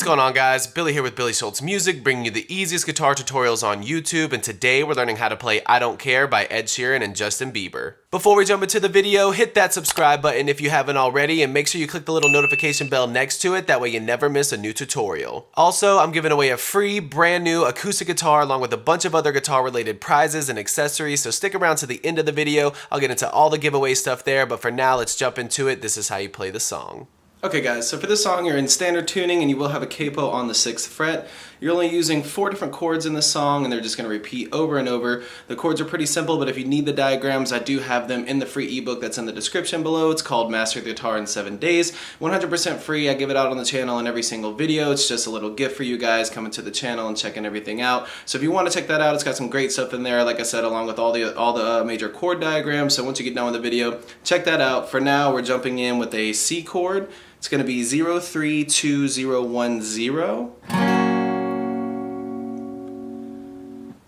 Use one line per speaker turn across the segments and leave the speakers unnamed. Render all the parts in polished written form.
going on, guys? Billy here with Billy Schultz Music, bringing you the easiest guitar tutorials on YouTube, and today we're learning how to play I Don't Care by Ed Sheeran and Justin Bieber. Before we jump into the video, hit that subscribe button if you haven't already, and make sure you click the little notification bell next to it, that way you never miss a new tutorial. Also, I'm giving away a free, brand new acoustic guitar along with a bunch of other guitar-related prizes and accessories, so stick around to the end of the video. I'll get into all the giveaway stuff there, but for now, let's jump into it. This is how you play the song.
Okay guys, so for this song you're in standard tuning and you will have a capo on the 6th fret. You're only using 4 different chords in this song and they're just going to repeat over and over. The chords are pretty simple, but if you need the diagrams, I do have them in the free ebook that's in the description below. It's called Master the Guitar in 7 Days. 100% free. I give it out on the channel in every single video. It's just a little gift for you guys coming to the channel and checking everything out. So if you want to check that out, it's got some great stuff in there, like I said, along with all the major chord diagrams. So once you get done with the video, check that out. For now, we're jumping in with a C chord. It's going to be 0-3-2-0-1-0.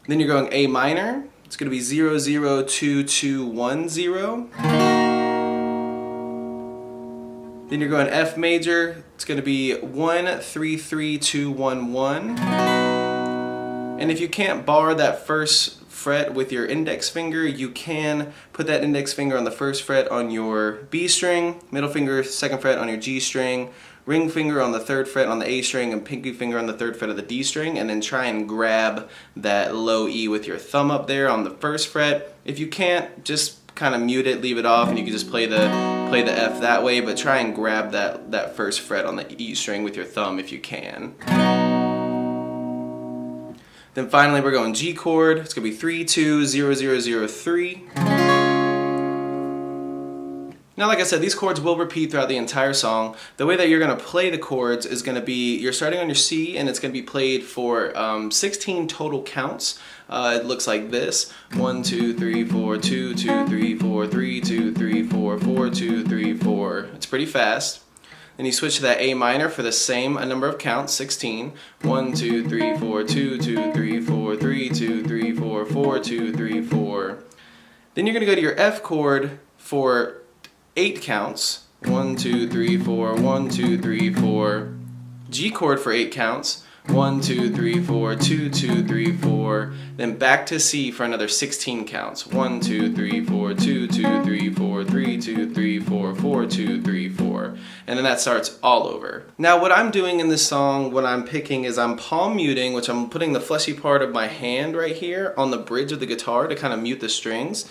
Then you're going A minor. It's going to be 0-0-2-2-1-0. Then you're going F major. It's going to be 1-3-3-2-1-1. And if you can't bar that first fret with your index finger, you can put that index finger on the 1st fret on your B string, middle finger 2nd fret on your G string, ring finger on the 3rd fret on the A string, and pinky finger on the 3rd fret of the D string, and then try and grab that low E with your thumb up there on the 1st fret. If you can't, just kind of mute it, leave it off, and you can just play the F that way, but try and grab that 1st fret on the E string with your thumb if you can. Then finally we're going G chord. It's going to be 3-2-0-0-0-3. Now, like I said, these chords will repeat throughout the entire song. The way that you're going to play the chords is going to be, you're starting on your C and it's going to be played for 16 total counts. It looks like this: 1, 2, 3, 4, 2, 2, 3, 4, 3, 2, 3, 4, 4, 2, 3, 4. It's pretty fast. Then you switch to that A minor for the same number of counts, 16. 1, 2, 3, 4, 2, 2, 3, 4, 3, 2, 3, 4, 4, 2, 3, 4. Then you're going to go to your F chord for 8 counts. 1, 2, 3, 4, 1, 2, 3, 4. G chord for 8 counts. 1, 2, 3, 4, 2, 2, 3, 4. Then back to C for another 16 counts. 1, 2, 3, 4, 2, 2, 3, 4, 3, 2, 3, 4, 4, 2, 3, 4. And then that starts all over. Now what I'm doing in this song, what I'm picking is I'm palm muting, which I'm putting the fleshy part of my hand right here on the bridge of the guitar to kind of mute the strings.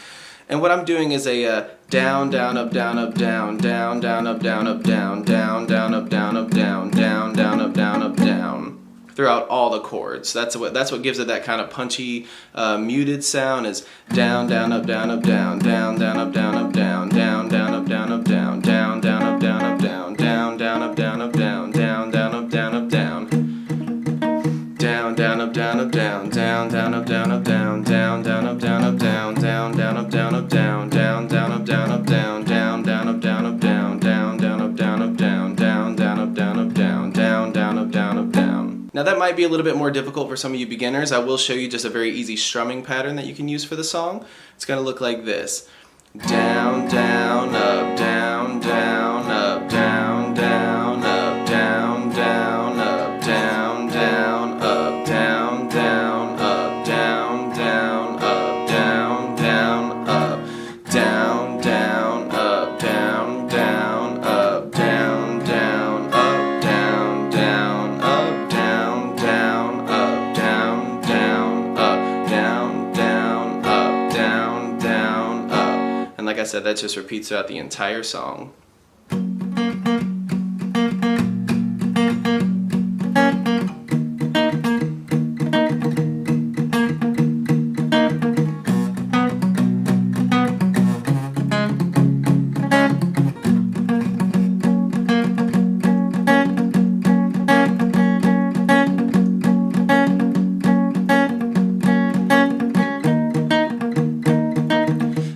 And what I'm doing is a down, down, up, down, up, down, down, down, up, down, up, down, down, down, up, down, up, down, down, down, up, down, up, down, throughout all the chords. That's what gives it that kind of punchy, muted sound, is down, down, up, down, up, down, down, down, up, down, up, down, down, down, up, down, up, down, down, down, up, down, up, down, down, down, up, down, up, down, down, down, up, down, up, down, down, down, up, down, up, down, down, down, up, down, up, down, down, down, up, down, up, down, down, down, up, down, up, down, down, down, up, down, up, down, down, down, up, down, up, down, down, down, up, down, up, down, down, down, up, down, up, down, down, down, up, down, up, down. Now that might be a little bit more difficult for some of you beginners. I will show you just a very easy strumming pattern that you can use for the song. It's going to look like this: down, down, up, down, down, up, down, down, up, down, down, up, down, down, up, down, down, up, down, down, up, down, down, up, down, down, up, down, down, up, down, down, up, down, down, up, down, down, up, down, down, up, down, down, up, down, down, up. And like I said, that just repeats throughout the entire song.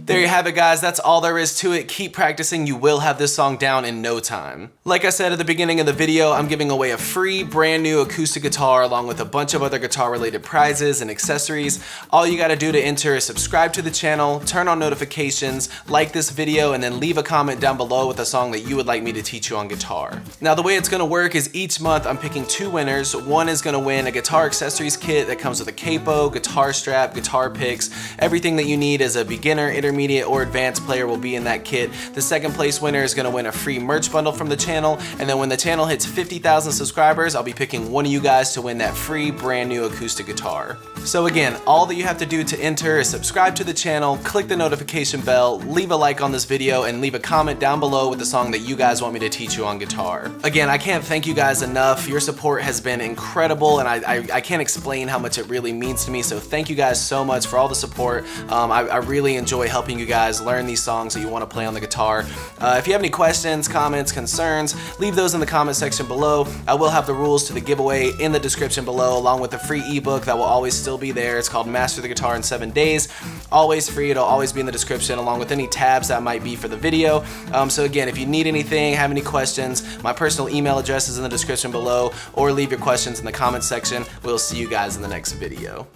There you have it, guys. That's all there is to it. Keep practicing. You will have this song down in no time. Like I said at the beginning of the video, I'm giving away a free brand new acoustic guitar along with a bunch of other guitar related prizes and accessories. All you gotta do to enter is subscribe to the channel, turn on notifications, like this video, and then leave a comment down below with a song that you would like me to teach you on guitar. Now the way it's gonna work is each month I'm picking 2 winners. One is gonna win a guitar accessories kit that comes with a capo, guitar strap, guitar picks. Everything that you need as a beginner, intermediate, or advanced player will be in that kit. The second place winner is gonna win a free merch bundle from the channel, and then when the channel hits 50,000 subscribers, I'll be picking one of you guys to win that free brand new acoustic guitar. So again, all that you have to do to enter is subscribe to the channel, click the notification bell, leave a like on this video, and leave a comment down below with the song that you guys want me to teach you on guitar. Again, I can't thank you guys enough. Your support has been incredible, and I can't explain how much it really means to me, so thank you guys so much for all the support. I really enjoy helping you guys learn these songs that you want to play on the guitar. If you have any questions, comments, concerns, leave those in the comment section below. I will have the rules to the giveaway in the description below, along with the free ebook that will always still be there. It's called Master the Guitar in 7 Days. Always free. It'll always be in the description, along with any tabs that might be for the video. So again, if you need anything, have any questions, my personal email address is in the description below, or leave your questions in the comment section. We'll see you guys in the next video.